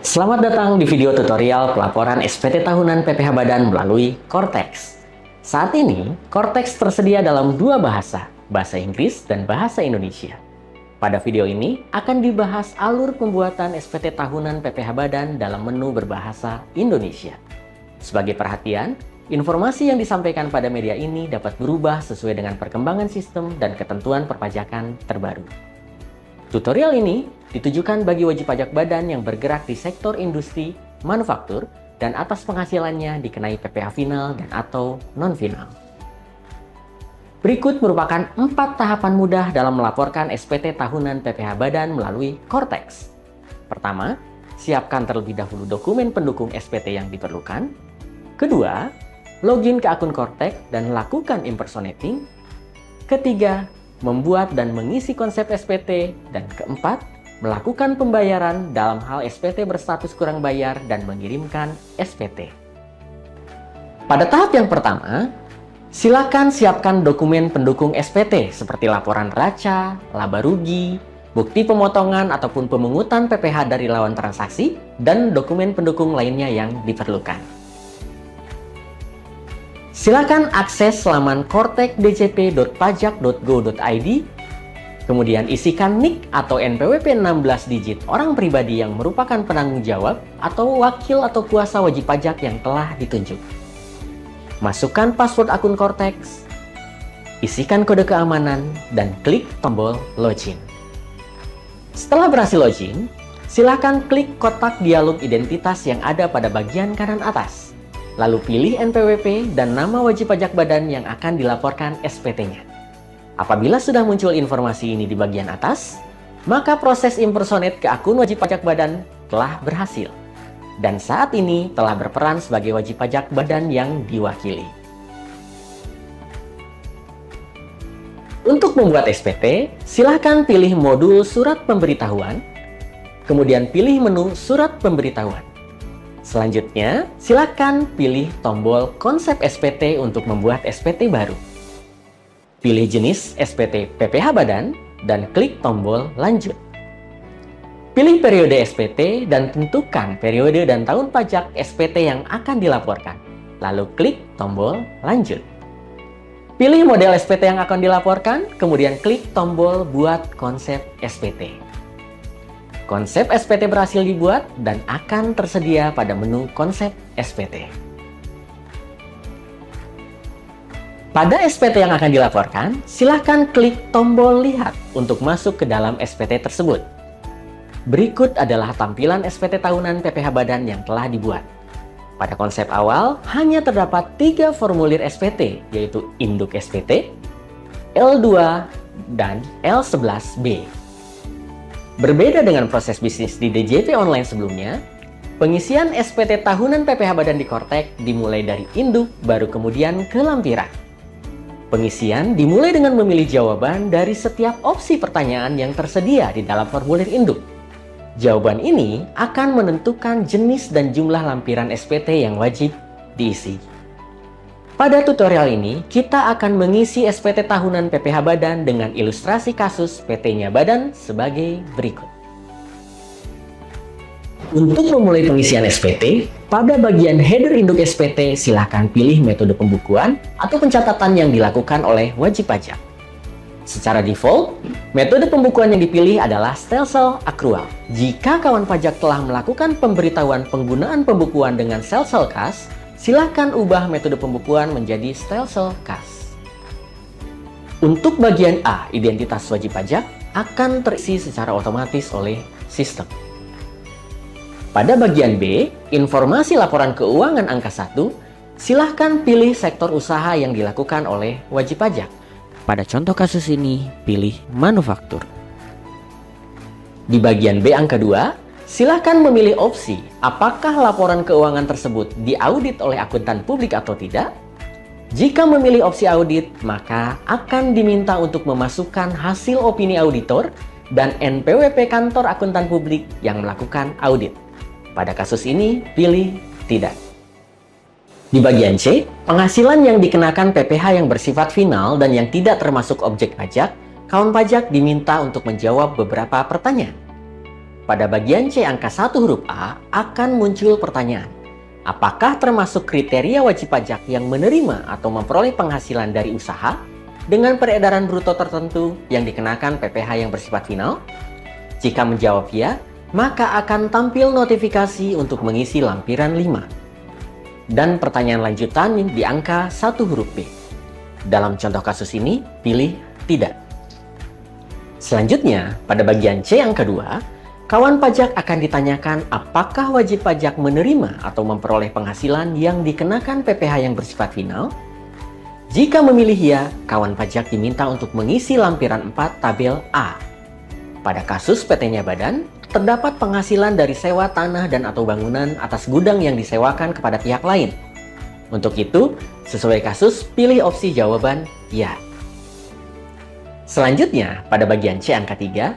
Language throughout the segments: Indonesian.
Selamat datang di video tutorial pelaporan SPT tahunan PPh Badan melalui Cortex. Saat ini, Cortex tersedia dalam dua bahasa Inggris dan bahasa Indonesia. Pada video ini akan dibahas alur pembuatan SPT tahunan PPh Badan dalam menu berbahasa Indonesia. Sebagai perhatian, informasi yang disampaikan pada media ini dapat berubah sesuai dengan perkembangan sistem dan ketentuan perpajakan terbaru. Tutorial ini ditujukan bagi wajib pajak badan yang bergerak di sektor industri, manufaktur, dan atas penghasilannya dikenai PPh final dan atau non-final. Berikut merupakan 4 tahapan mudah dalam melaporkan SPT tahunan PPh Badan melalui Cortex. Pertama, siapkan terlebih dahulu dokumen pendukung SPT yang diperlukan. Kedua, login ke akun Cortex dan lakukan impersonating. Ketiga, membuat dan mengisi konsep SPT. Dan keempat, melakukan pembayaran dalam hal SPT berstatus kurang bayar dan mengirimkan SPT. Pada tahap yang pertama, silakan siapkan dokumen pendukung SPT seperti laporan raca, laba rugi, bukti pemotongan ataupun pemungutan PPh dari lawan transaksi, dan dokumen pendukung lainnya yang diperlukan. Silakan akses laman cortexdcp.pajak.go.id, kemudian isikan NIK atau NPWP 16 digit orang pribadi yang merupakan penanggung jawab atau wakil atau kuasa wajib pajak yang telah ditunjuk. Masukkan password akun Cortex, isikan kode keamanan, dan klik tombol login. Setelah berhasil login, silakan klik kotak dialog identitas yang ada pada bagian kanan atas. Lalu pilih NPWP dan nama wajib pajak badan yang akan dilaporkan SPT-nya. Apabila sudah muncul informasi ini di bagian atas, maka proses impersonate ke akun wajib pajak badan telah berhasil. Dan saat ini telah berperan sebagai wajib pajak badan yang diwakili. Untuk membuat SPT, silahkan pilih modul surat pemberitahuan, kemudian pilih menu surat pemberitahuan. Selanjutnya, silakan pilih tombol konsep SPT untuk membuat SPT baru. Pilih jenis SPT PPh Badan dan klik tombol lanjut. Pilih periode SPT dan tentukan periode dan tahun pajak SPT yang akan dilaporkan. Lalu klik tombol lanjut. Pilih model SPT yang akan dilaporkan, kemudian klik tombol buat konsep SPT. Konsep SPT berhasil dibuat dan akan tersedia pada menu konsep SPT. Pada SPT yang akan dilaporkan, silahkan klik tombol lihat untuk masuk ke dalam SPT tersebut. Berikut adalah tampilan SPT tahunan PPh Badan yang telah dibuat. Pada konsep awal, hanya terdapat 3 formulir SPT, yaitu induk SPT, L2, dan L11B. Berbeda dengan proses bisnis di DJP online sebelumnya, pengisian SPT tahunan PPh Badan di Cortex dimulai dari induk, baru kemudian ke lampiran. Pengisian dimulai dengan memilih jawaban dari setiap opsi pertanyaan yang tersedia di dalam formulir induk. Jawaban ini akan menentukan jenis dan jumlah lampiran SPT yang wajib diisi. Pada tutorial ini, kita akan mengisi SPT tahunan PPh Badan dengan ilustrasi kasus PT-nya Badan sebagai berikut. Untuk memulai pengisian SPT, pada bagian header induk SPT, silakan pilih metode pembukuan atau pencatatan yang dilakukan oleh wajib pajak. Secara default, metode pembukuan yang dipilih adalah Stelsel Accrual. Jika kawan pajak telah melakukan pemberitahuan penggunaan pembukuan dengan Stelsel Kas, silakan ubah metode pembukuan menjadi Stelsel Kas. Untuk bagian A, identitas wajib pajak, akan terisi secara otomatis oleh sistem. Pada bagian B, informasi laporan keuangan angka 1, silahkan pilih sektor usaha yang dilakukan oleh wajib pajak. Pada contoh kasus ini, pilih manufaktur. Di bagian B angka 2, silahkan memilih opsi apakah laporan keuangan tersebut diaudit oleh akuntan publik atau tidak. Jika memilih opsi audit, maka akan diminta untuk memasukkan hasil opini auditor dan NPWP kantor akuntan publik yang melakukan audit. Pada kasus ini, pilih tidak. Di bagian C, penghasilan yang dikenakan PPh yang bersifat final dan yang tidak termasuk objek pajak, kawan pajak diminta untuk menjawab beberapa pertanyaan. pada bagian C angka 1 huruf A akan muncul pertanyaan. Apakah termasuk kriteria wajib pajak yang menerima atau memperoleh penghasilan dari usaha dengan peredaran bruto tertentu yang dikenakan PPh yang bersifat final? Jika menjawab ya, maka akan tampil notifikasi untuk mengisi lampiran 5. Dan pertanyaan lanjutan di angka 1 huruf B. Dalam contoh kasus ini, pilih tidak. Selanjutnya, pada bagian C angka 2, kawan pajak akan ditanyakan apakah wajib pajak menerima atau memperoleh penghasilan yang dikenakan PPh yang bersifat final. Jika memilih ya, kawan pajak diminta untuk mengisi lampiran 4 tabel A. Pada kasus PT-nya badan, terdapat penghasilan dari sewa tanah dan atau bangunan atas gudang yang disewakan kepada pihak lain. Untuk itu, sesuai kasus, pilih opsi jawaban ya. Selanjutnya, pada bagian C angka 3,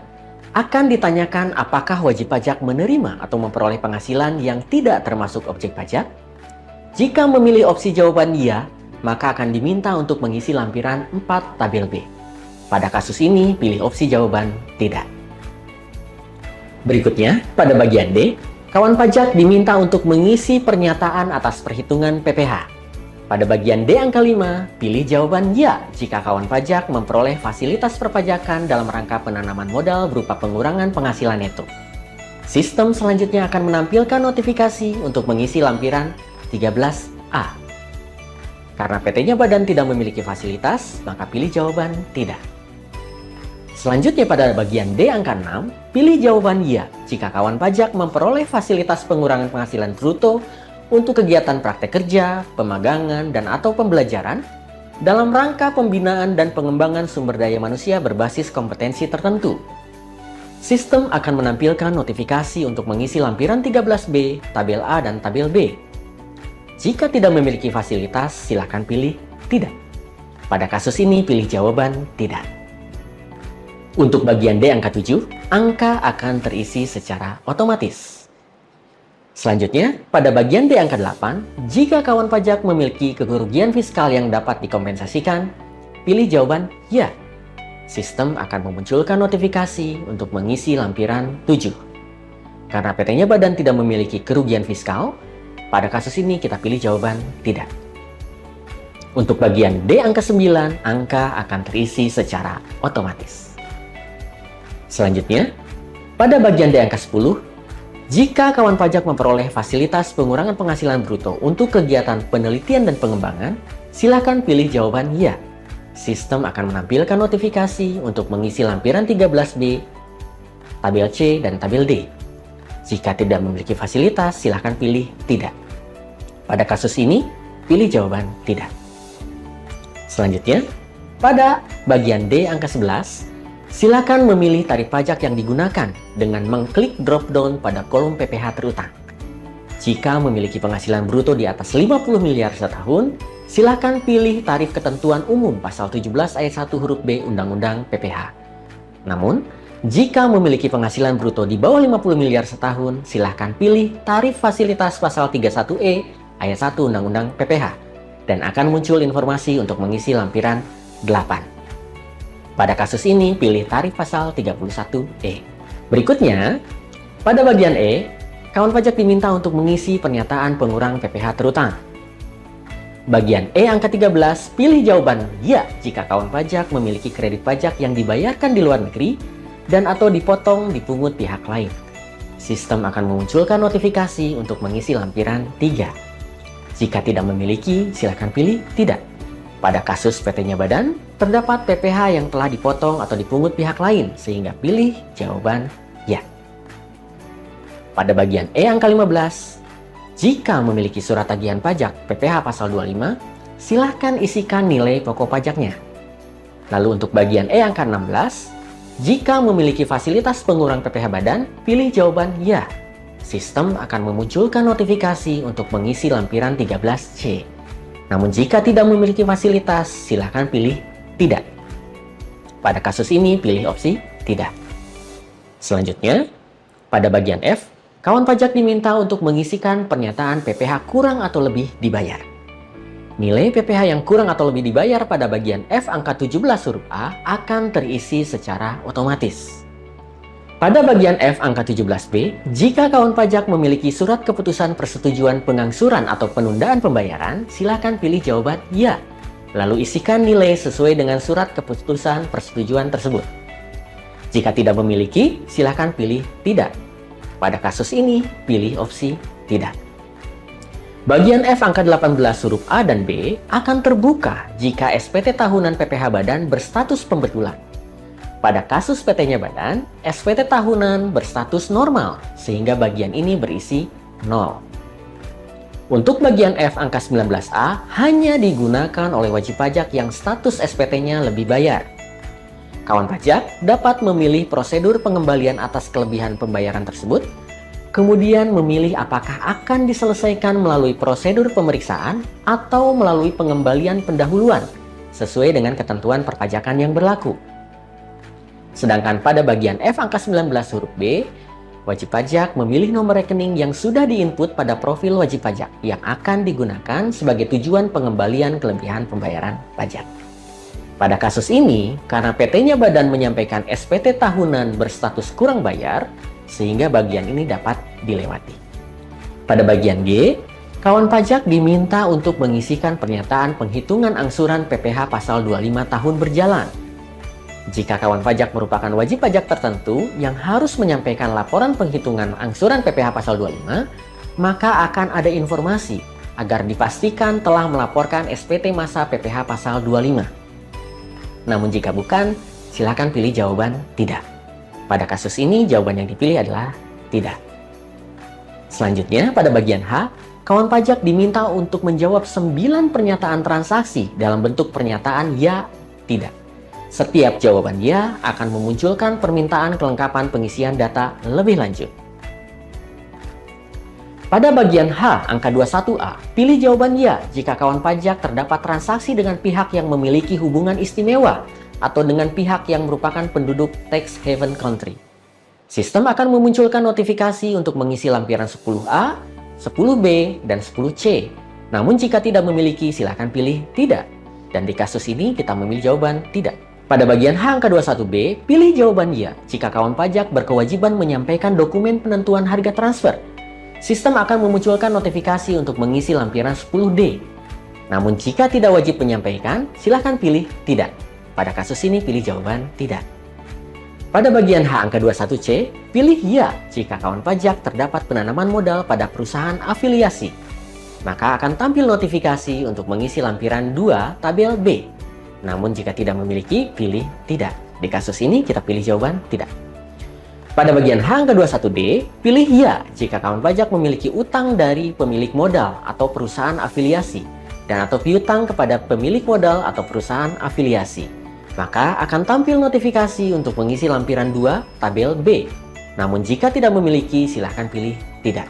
akan ditanyakan apakah wajib pajak menerima atau memperoleh penghasilan yang tidak termasuk objek pajak. Jika memilih opsi jawaban iya, maka akan diminta untuk mengisi lampiran 4 tabel B. Pada kasus ini, pilih opsi jawaban tidak. Berikutnya, pada bagian D, kawan pajak diminta untuk mengisi pernyataan atas perhitungan PPh. Pada bagian D angka 5, pilih jawaban ya jika kawan pajak memperoleh fasilitas perpajakan dalam rangka penanaman modal berupa pengurangan penghasilan neto. Sistem selanjutnya akan menampilkan notifikasi untuk mengisi lampiran 13A. Karena PT-nya badan tidak memiliki fasilitas, maka pilih jawaban tidak. Selanjutnya pada bagian D angka 6, pilih jawaban ya jika kawan pajak memperoleh fasilitas pengurangan penghasilan bruto untuk kegiatan praktek kerja, pemagangan, dan atau pembelajaran dalam rangka pembinaan dan pengembangan sumber daya manusia berbasis kompetensi tertentu. Sistem akan menampilkan notifikasi untuk mengisi lampiran 13B, tabel A, dan tabel B. Jika tidak memiliki fasilitas, silakan pilih tidak. Pada kasus ini, pilih jawaban tidak. Untuk bagian D angka 7, angka akan terisi secara otomatis. Selanjutnya, pada bagian D angka 8, jika kawan pajak memiliki kerugian fiskal yang dapat dikompensasikan, pilih jawaban ya. Sistem akan memunculkan notifikasi untuk mengisi lampiran 7. Karena PT-nya badan tidak memiliki kerugian fiskal, pada kasus ini kita pilih jawaban tidak. Untuk bagian D angka 9, angka akan terisi secara otomatis. Selanjutnya, pada bagian D angka 10, jika kawan pajak memperoleh fasilitas pengurangan penghasilan bruto untuk kegiatan penelitian dan pengembangan, silakan pilih jawaban ya. Sistem akan menampilkan notifikasi untuk mengisi lampiran 13B, tabel C, dan tabel D. Jika tidak memiliki fasilitas, silakan pilih tidak. Pada kasus ini, pilih jawaban tidak. Selanjutnya, pada bagian D angka 11, silakan memilih tarif pajak yang digunakan dengan mengklik drop-down pada kolom PPh terutang. Jika memiliki penghasilan bruto di atas 50 miliar setahun, silakan pilih tarif ketentuan umum pasal 17 ayat 1 huruf B Undang-Undang PPh. Namun, jika memiliki penghasilan bruto di bawah 50 miliar setahun, silakan pilih tarif fasilitas pasal 31E ayat 1 Undang-Undang PPh dan akan muncul informasi untuk mengisi lampiran 8. Pada kasus ini, pilih tarif pasal 31E. Berikutnya, pada bagian E, kawan pajak diminta untuk mengisi pernyataan pengurang PPh terutang. Bagian E angka 13, pilih jawaban ya jika kawan pajak memiliki kredit pajak yang dibayarkan di luar negeri dan atau dipotong dipungut pihak lain. Sistem akan memunculkan notifikasi untuk mengisi lampiran 3. Jika tidak memiliki, silakan pilih tidak. Pada kasus PT-nya badan, terdapat PPh yang telah dipotong atau dipungut pihak lain, sehingga pilih jawaban ya. Pada bagian E angka 15, jika memiliki surat tagihan pajak PPh pasal 25, silahkan isikan nilai pokok pajaknya. Lalu untuk bagian E angka 16, jika memiliki fasilitas pengurang PPh badan, pilih jawaban ya. Sistem akan memunculkan notifikasi untuk mengisi lampiran 13C. Namun jika tidak memiliki fasilitas, silahkan pilih tidak. Pada kasus ini, pilih opsi tidak. Selanjutnya, pada bagian F, kawan pajak diminta untuk mengisikan pernyataan PPh kurang atau lebih dibayar. Nilai PPh yang kurang atau lebih dibayar pada bagian F angka 17 huruf A akan terisi secara otomatis. Pada bagian F angka 17B, jika kawan pajak memiliki surat keputusan persetujuan pengangsuran atau penundaan pembayaran, silakan pilih jawaban ya. Lalu isikan nilai sesuai dengan surat keputusan persetujuan tersebut. Jika tidak memiliki, silakan pilih tidak. Pada kasus ini, pilih opsi tidak. Bagian F angka 18 huruf A dan B akan terbuka jika SPT tahunan PPh Badan berstatus pembetulan. Pada kasus PT-nya Badan, SPT tahunan berstatus normal, sehingga bagian ini berisi 0. Untuk bagian F angka 19A hanya digunakan oleh wajib pajak yang status SPT-nya lebih bayar. Kawan pajak dapat memilih prosedur pengembalian atas kelebihan pembayaran tersebut, kemudian memilih apakah akan diselesaikan melalui prosedur pemeriksaan atau melalui pengembalian pendahuluan, sesuai dengan ketentuan perpajakan yang berlaku. Sedangkan pada bagian F angka 19 huruf B, wajib pajak memilih nomor rekening yang sudah diinput pada profil wajib pajak yang akan digunakan sebagai tujuan pengembalian kelebihan pembayaran pajak. Pada kasus ini, karena PT-nya Badan menyampaikan SPT tahunan berstatus kurang bayar, sehingga bagian ini dapat dilewati. Pada bagian G, kawan pajak diminta untuk mengisikan pernyataan penghitungan angsuran PPh pasal 25 tahun berjalan. Jika kawan pajak merupakan wajib pajak tertentu yang harus menyampaikan laporan penghitungan angsuran PPh pasal 25, maka akan ada informasi agar dipastikan telah melaporkan SPT masa PPh pasal 25. Namun jika bukan, silakan pilih jawaban tidak. Pada kasus ini, jawaban yang dipilih adalah tidak. Selanjutnya, pada bagian H, kawan pajak diminta untuk menjawab 9 pernyataan transaksi dalam bentuk pernyataan ya, tidak. Setiap jawaban ya akan memunculkan permintaan kelengkapan pengisian data lebih lanjut. Pada bagian H, angka 21A, pilih jawaban ya jika kawan pajak terdapat transaksi dengan pihak yang memiliki hubungan istimewa atau dengan pihak yang merupakan penduduk tax haven country. Sistem akan memunculkan notifikasi untuk mengisi lampiran 10A, 10B, dan 10C. Namun jika tidak memiliki, silakan pilih tidak. Dan di kasus ini kita memilih jawaban tidak. Pada bagian H angka 21B, pilih jawaban ya jika kawan pajak berkewajiban menyampaikan dokumen penentuan harga transfer. Sistem akan memunculkan notifikasi untuk mengisi lampiran 10D. Namun jika tidak wajib menyampaikan, silakan pilih tidak. Pada kasus ini pilih jawaban tidak. Pada bagian H angka 21C, pilih ya jika kawan pajak terdapat penanaman modal pada perusahaan afiliasi. Maka akan tampil notifikasi untuk mengisi lampiran 2 tabel B. Namun jika tidak memiliki, pilih tidak. Di kasus ini kita pilih jawaban tidak. Pada bagian H angka 21D, pilih ya jika kawan pajak memiliki utang dari pemilik modal atau perusahaan afiliasi dan atau piutang kepada pemilik modal atau perusahaan afiliasi. Maka akan tampil notifikasi untuk mengisi lampiran 2 tabel B. Namun jika tidak memiliki, silahkan pilih tidak.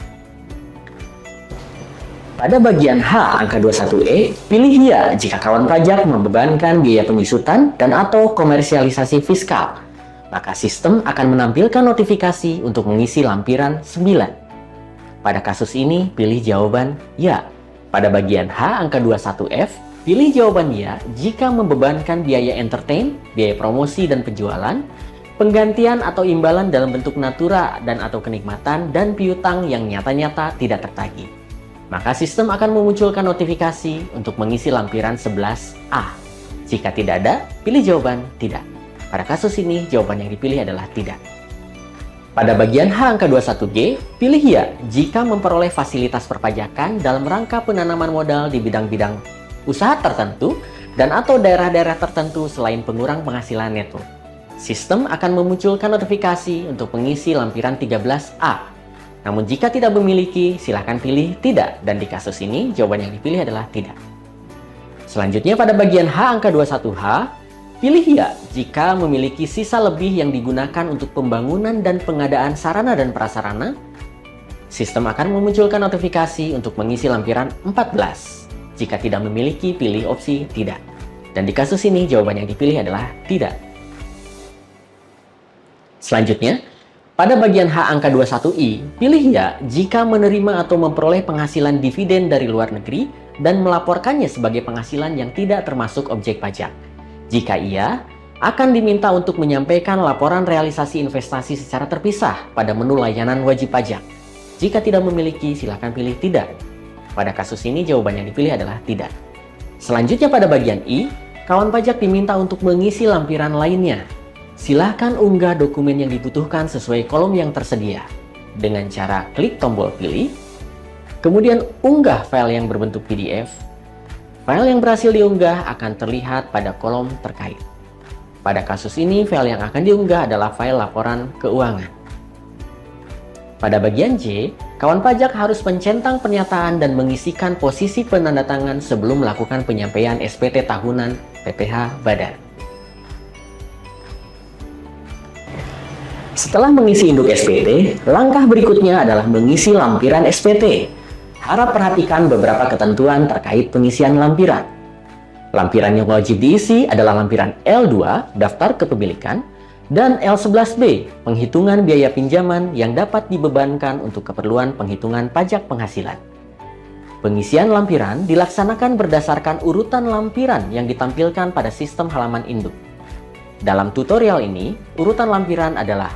Pada bagian H angka 21E, pilih ya jika kawan pajak membebankan biaya penyusutan dan atau komersialisasi fiskal. Maka sistem akan menampilkan notifikasi untuk mengisi lampiran 9. Pada kasus ini, pilih jawaban ya. Pada bagian H angka 21F, pilih jawaban ya jika membebankan biaya entertain, biaya promosi dan penjualan, penggantian atau imbalan dalam bentuk natura dan atau kenikmatan, dan piutang yang nyata-nyata tidak tertagih. Maka sistem akan memunculkan notifikasi untuk mengisi lampiran 11A. Jika tidak ada, pilih jawaban tidak. Pada kasus ini, jawaban yang dipilih adalah tidak. Pada bagian H angka 21G, pilih ya jika memperoleh fasilitas perpajakan dalam rangka penanaman modal di bidang-bidang usaha tertentu dan atau daerah-daerah tertentu selain pengurang penghasilan neto. Sistem akan memunculkan notifikasi untuk mengisi lampiran 13A. Namun jika tidak memiliki, silakan pilih tidak, dan di kasus ini jawaban yang dipilih adalah tidak. Selanjutnya pada bagian H angka 21H, pilih ya jika memiliki sisa lebih yang digunakan untuk pembangunan dan pengadaan sarana dan prasarana. Sistem akan memunculkan notifikasi untuk mengisi lampiran 14. Jika tidak memiliki, pilih opsi tidak. Dan di kasus ini jawaban yang dipilih adalah tidak. Selanjutnya, pada bagian H angka 21I, pilih ya jika menerima atau memperoleh penghasilan dividen dari luar negeri dan melaporkannya sebagai penghasilan yang tidak termasuk objek pajak. Jika iya, akan diminta untuk menyampaikan laporan realisasi investasi secara terpisah pada menu layanan wajib pajak. Jika tidak memiliki, silakan pilih tidak. Pada kasus ini, jawaban yang dipilih adalah tidak. Selanjutnya pada bagian I, kawan pajak diminta untuk mengisi lampiran lainnya. Silahkan unggah dokumen yang dibutuhkan sesuai kolom yang tersedia dengan cara klik tombol pilih, kemudian unggah file yang berbentuk PDF. File yang berhasil diunggah akan terlihat pada kolom terkait. Pada kasus ini, file yang akan diunggah adalah file laporan keuangan. Pada bagian J, kawan pajak harus mencentang pernyataan dan mengisikan posisi penandatangan sebelum melakukan penyampaian SPT tahunan PPh Badan. Setelah mengisi induk SPT, langkah berikutnya adalah mengisi lampiran SPT. Harap perhatikan beberapa ketentuan terkait pengisian lampiran. Lampiran yang wajib diisi adalah lampiran L2, daftar kepemilikan, dan L11B, penghitungan biaya pinjaman yang dapat dibebankan untuk keperluan penghitungan pajak penghasilan. Pengisian lampiran dilaksanakan berdasarkan urutan lampiran yang ditampilkan pada sistem halaman induk. Dalam tutorial ini, urutan lampiran adalah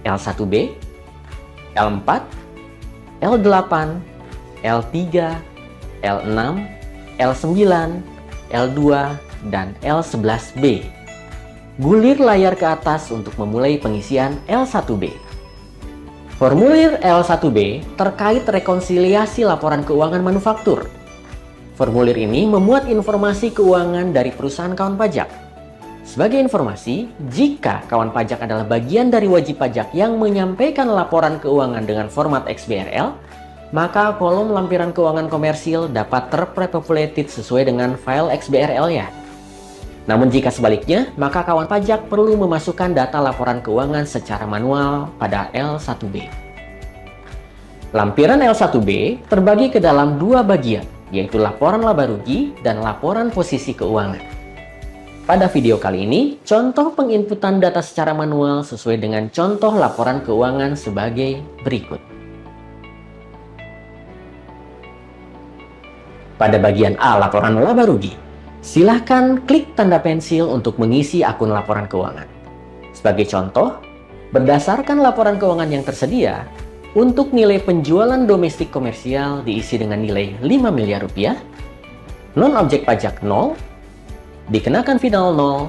L1B, L4, L8, L3, L6, L9, L2, dan L11B. Gulir layar ke atas untuk memulai pengisian L1B. Formulir L1B terkait rekonsiliasi laporan keuangan manufaktur. Formulir ini memuat informasi keuangan dari perusahaan kawan pajak. Sebagai informasi, jika kawan pajak adalah bagian dari wajib pajak yang menyampaikan laporan keuangan dengan format XBRL, maka kolom lampiran keuangan komersil dapat terpopulated sesuai dengan file XBRL-nya. Namun jika sebaliknya, maka kawan pajak perlu memasukkan data laporan keuangan secara manual pada L1B. Lampiran L1B terbagi ke dalam dua bagian, yaitu laporan laba rugi dan laporan posisi keuangan. Pada video kali ini, contoh penginputan data secara manual sesuai dengan contoh laporan keuangan sebagai berikut. Pada bagian A, laporan laba rugi, silahkan klik tanda pensil untuk mengisi akun laporan keuangan. Sebagai contoh, berdasarkan laporan keuangan yang tersedia, untuk nilai penjualan domestik komersial diisi dengan nilai 5 miliar rupiah, non-objek pajak 0, dikenakan final 0,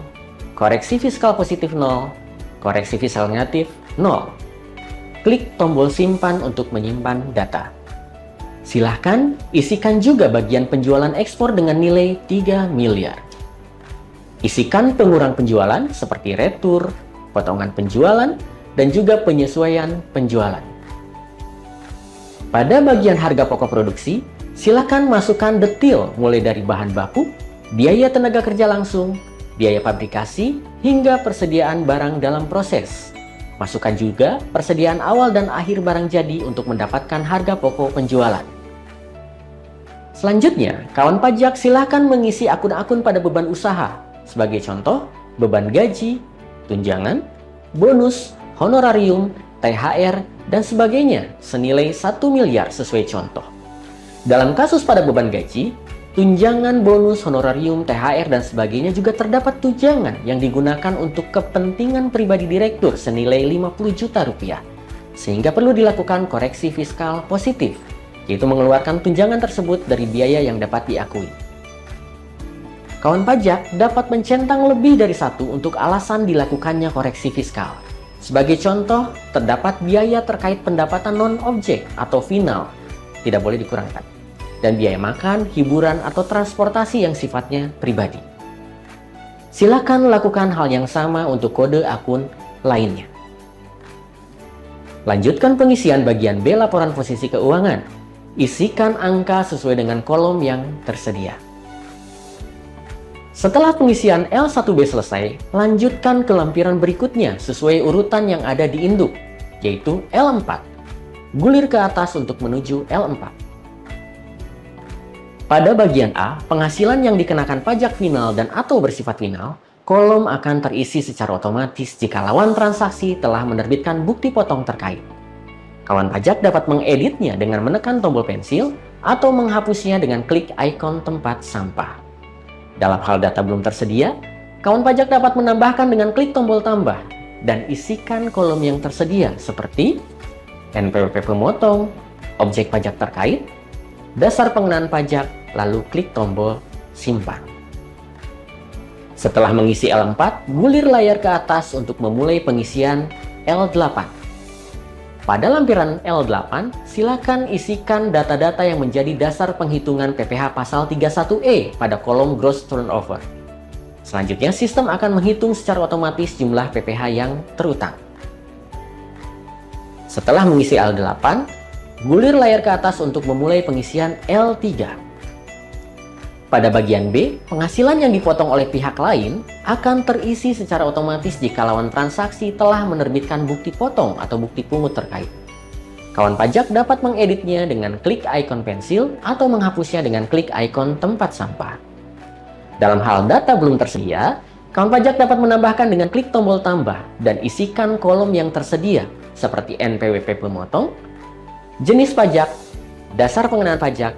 koreksi fiskal positif 0, koreksi fiskal negatif 0. Klik tombol simpan untuk menyimpan data. Silahkan isikan juga bagian penjualan ekspor dengan nilai 3 miliar. Isikan pengurang penjualan seperti retur, potongan penjualan, dan juga penyesuaian penjualan. Pada bagian harga pokok produksi, silahkan masukkan detail mulai dari bahan baku, biaya tenaga kerja langsung, biaya fabrikasi, hingga persediaan barang dalam proses. Masukkan juga persediaan awal dan akhir barang jadi untuk mendapatkan harga pokok penjualan. Selanjutnya, kawan pajak silahkan mengisi akun-akun pada beban usaha. Sebagai contoh, beban gaji, tunjangan, bonus, honorarium, THR, dan sebagainya senilai 1 miliar sesuai contoh. Dalam kasus pada beban gaji, tunjangan, bonus, honorarium, THR, dan sebagainya juga terdapat tunjangan yang digunakan untuk kepentingan pribadi direktur senilai 50 juta rupiah. Sehingga perlu dilakukan koreksi fiskal positif, yaitu mengeluarkan tunjangan tersebut dari biaya yang dapat diakui. Kawan pajak dapat mencentang lebih dari satu untuk alasan dilakukannya koreksi fiskal. Sebagai contoh, terdapat biaya terkait pendapatan non-objek atau final, tidak boleh dikurangkan, dan biaya makan, hiburan, atau transportasi yang sifatnya pribadi. Silakan lakukan hal yang sama untuk kode akun lainnya. Lanjutkan pengisian bagian B laporan posisi keuangan. Isikan angka sesuai dengan kolom yang tersedia. Setelah pengisian L1B selesai, lanjutkan ke lampiran berikutnya sesuai urutan yang ada di induk, yaitu L4. Gulir ke atas untuk menuju L4. Pada bagian A, penghasilan yang dikenakan pajak final dan atau bersifat final, kolom akan terisi secara otomatis jika lawan transaksi telah menerbitkan bukti potong terkait. Kawan pajak dapat mengeditnya dengan menekan tombol pensil atau menghapusnya dengan klik ikon tempat sampah. Dalam hal data belum tersedia, kawan pajak dapat menambahkan dengan klik tombol tambah dan isikan kolom yang tersedia seperti NPWP pemotong, objek pajak terkait, dasar pengenaan pajak, lalu klik tombol simpan. Setelah mengisi L4, gulir layar ke atas untuk memulai pengisian L8. Pada lampiran L8, silakan isikan data-data yang menjadi dasar penghitungan PPh pasal 31E pada kolom Gross Turnover. Selanjutnya, sistem akan menghitung secara otomatis jumlah PPh yang terutang. Setelah mengisi L8, gulir layar ke atas untuk memulai pengisian L3. Pada bagian B, penghasilan yang dipotong oleh pihak lain akan terisi secara otomatis jika lawan transaksi telah menerbitkan bukti potong atau bukti pungut terkait. Kawan pajak dapat mengeditnya dengan klik ikon pensil atau menghapusnya dengan klik ikon tempat sampah. Dalam hal data belum tersedia, kawan pajak dapat menambahkan dengan klik tombol tambah dan isikan kolom yang tersedia seperti NPWP pemotong, jenis pajak, dasar pengenaan pajak,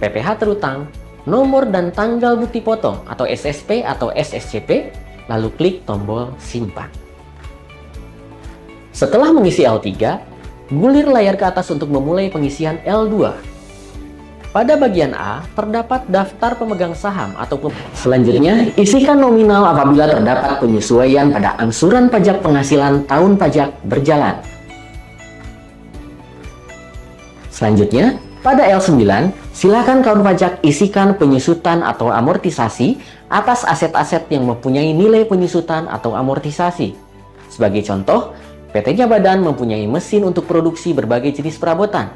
PPh terutang, nomor dan tanggal bukti potong atau SSP atau SSCP, lalu klik tombol simpan. Setelah mengisi L3, gulir layar ke atas untuk memulai pengisian L2. Pada bagian A, terdapat daftar pemegang saham atau selanjutnya, isikan nominal apabila terdapat penyesuaian pada angsuran pajak penghasilan tahun pajak berjalan. Selanjutnya, pada L9, silakan kawan pajak isikan penyusutan atau amortisasi atas aset-aset yang mempunyai nilai penyusutan atau amortisasi. Sebagai contoh, PT-nya Badan mempunyai mesin untuk produksi berbagai jenis perabotan.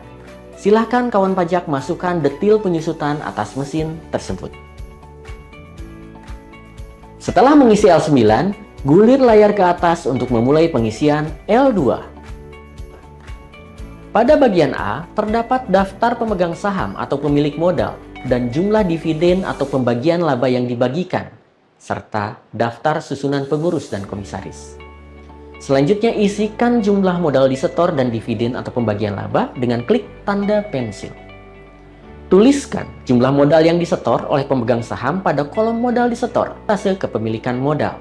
Silakan kawan pajak masukkan detil penyusutan atas mesin tersebut. Setelah mengisi L9, gulir layar ke atas untuk memulai pengisian L2. Pada bagian A, terdapat daftar pemegang saham atau pemilik modal dan jumlah dividen atau pembagian laba yang dibagikan, serta daftar susunan pengurus dan komisaris. Selanjutnya, isikan jumlah modal disetor dan dividen atau pembagian laba dengan klik tanda pensil. Tuliskan jumlah modal yang disetor oleh pemegang saham pada kolom modal disetor, hasil kepemilikan modal.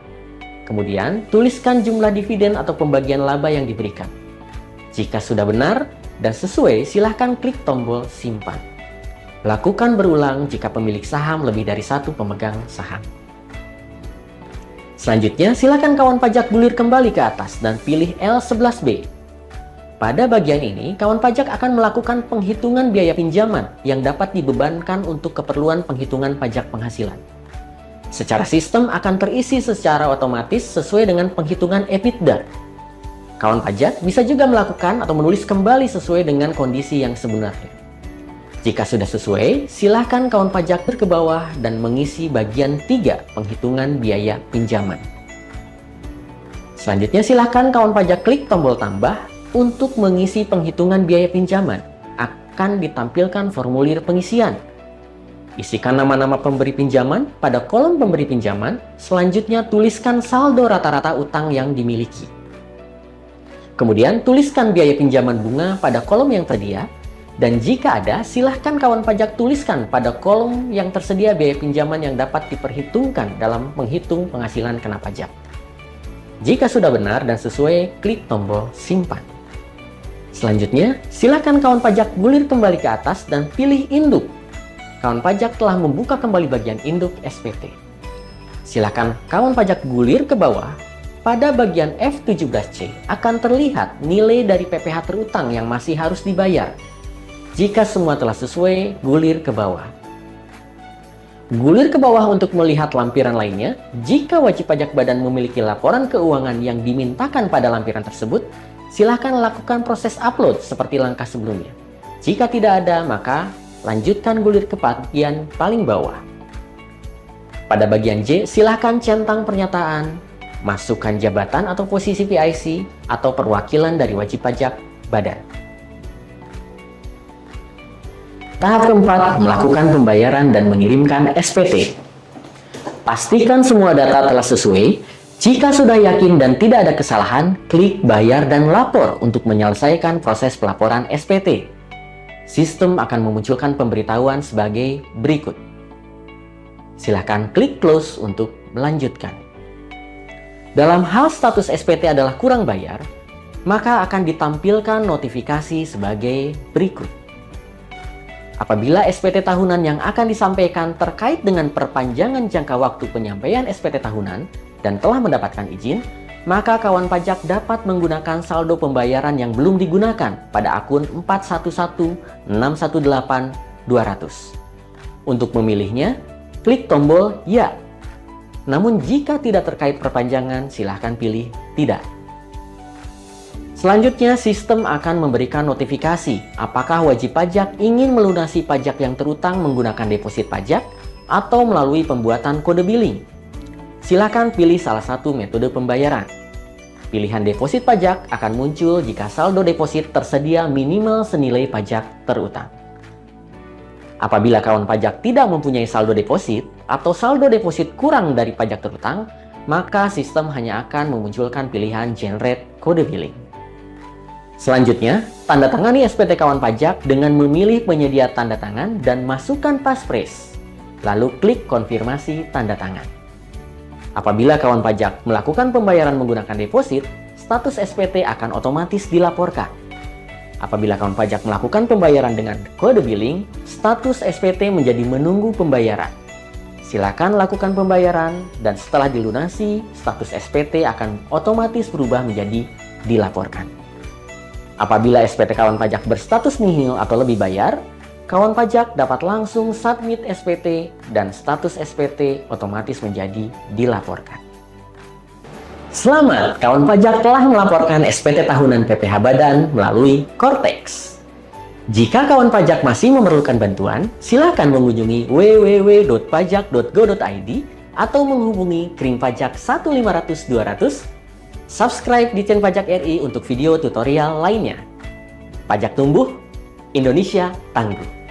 Kemudian, tuliskan jumlah dividen atau pembagian laba yang diberikan. Jika sudah benar dan sesuai, silahkan klik tombol simpan. Lakukan berulang jika pemilik saham lebih dari satu pemegang saham. Selanjutnya, silakan kawan pajak gulir kembali ke atas dan pilih L11B. Pada bagian ini, kawan pajak akan melakukan penghitungan biaya pinjaman yang dapat dibebankan untuk keperluan penghitungan pajak penghasilan. Secara sistem akan terisi secara otomatis sesuai dengan penghitungan EBITDA. Kawan pajak bisa juga melakukan atau menulis kembali sesuai dengan kondisi yang sebenarnya. Jika sudah sesuai, silakan kawan pajak ke bawah dan mengisi bagian 3 penghitungan biaya pinjaman. Selanjutnya, silakan kawan pajak klik tombol tambah untuk mengisi penghitungan biaya pinjaman. Akan ditampilkan formulir pengisian. Isikan nama-nama pemberi pinjaman pada kolom pemberi pinjaman. Selanjutnya, tuliskan saldo rata-rata utang yang dimiliki. Kemudian, tuliskan biaya pinjaman bunga pada kolom yang tersedia, dan jika ada, silahkan kawan pajak tuliskan pada kolom yang tersedia biaya pinjaman yang dapat diperhitungkan dalam menghitung penghasilan kena pajak. Jika sudah benar dan sesuai, klik tombol simpan. Selanjutnya, silahkan kawan pajak gulir kembali ke atas dan pilih induk. Kawan pajak telah membuka kembali bagian induk SPT. Silahkan kawan pajak gulir ke bawah. Pada bagian F17C akan terlihat nilai dari PPh terutang yang masih harus dibayar. Jika semua telah sesuai, gulir ke bawah. Gulir ke bawah untuk melihat lampiran lainnya. Jika wajib pajak badan memiliki laporan keuangan yang dimintakan pada lampiran tersebut, silakan lakukan proses upload seperti langkah sebelumnya. Jika tidak ada, maka lanjutkan gulir ke bagian paling bawah. Pada bagian J, silakan centang pernyataan, masukkan jabatan atau posisi PIC atau perwakilan dari wajib pajak badan. Tahap keempat, melakukan pembayaran dan mengirimkan SPT. Pastikan semua data telah sesuai. Jika sudah yakin dan tidak ada kesalahan, klik bayar dan lapor untuk menyelesaikan proses pelaporan SPT. Sistem akan memunculkan pemberitahuan sebagai berikut. Silakan klik close untuk melanjutkan. Dalam hal status SPT adalah kurang bayar, maka akan ditampilkan notifikasi sebagai berikut. Apabila SPT tahunan yang akan disampaikan terkait dengan perpanjangan jangka waktu penyampaian SPT tahunan dan telah mendapatkan izin, maka kawan pajak dapat menggunakan saldo pembayaran yang belum digunakan pada akun 411618-200. Untuk memilihnya, klik tombol Ya. Namun jika tidak terkait perpanjangan, silahkan pilih Tidak. Selanjutnya, sistem akan memberikan notifikasi apakah wajib pajak ingin melunasi pajak yang terutang menggunakan deposit pajak atau melalui pembuatan kode billing. Silakan pilih salah satu metode pembayaran. Pilihan deposit pajak akan muncul jika saldo deposit tersedia minimal senilai pajak terutang. Apabila kawan pajak tidak mempunyai saldo deposit atau saldo deposit kurang dari pajak terutang, maka sistem hanya akan memunculkan pilihan Generate Kode Billing. Selanjutnya, tanda tangani SPT kawan pajak dengan memilih penyedia tanda tangan dan masukkan passphrase. Lalu klik konfirmasi tanda tangan. Apabila kawan pajak melakukan pembayaran menggunakan deposit, status SPT akan otomatis dilaporkan. Apabila kawan pajak melakukan pembayaran dengan kode billing, status SPT menjadi menunggu pembayaran. Silakan lakukan pembayaran dan setelah dilunasi, status SPT akan otomatis berubah menjadi dilaporkan. Apabila SPT kawan pajak berstatus nihil atau lebih bayar, kawan pajak dapat langsung submit SPT dan status SPT otomatis menjadi dilaporkan. Selamat, kawan pajak telah melaporkan SPT tahunan PPh Badan melalui Cortex. Jika kawan pajak masih memerlukan bantuan, silakan mengunjungi www.pajak.go.id atau menghubungi Krim Pajak 1500 200. Subscribe di channel Pajak RI untuk video tutorial lainnya. Pajak tumbuh, Indonesia tangguh.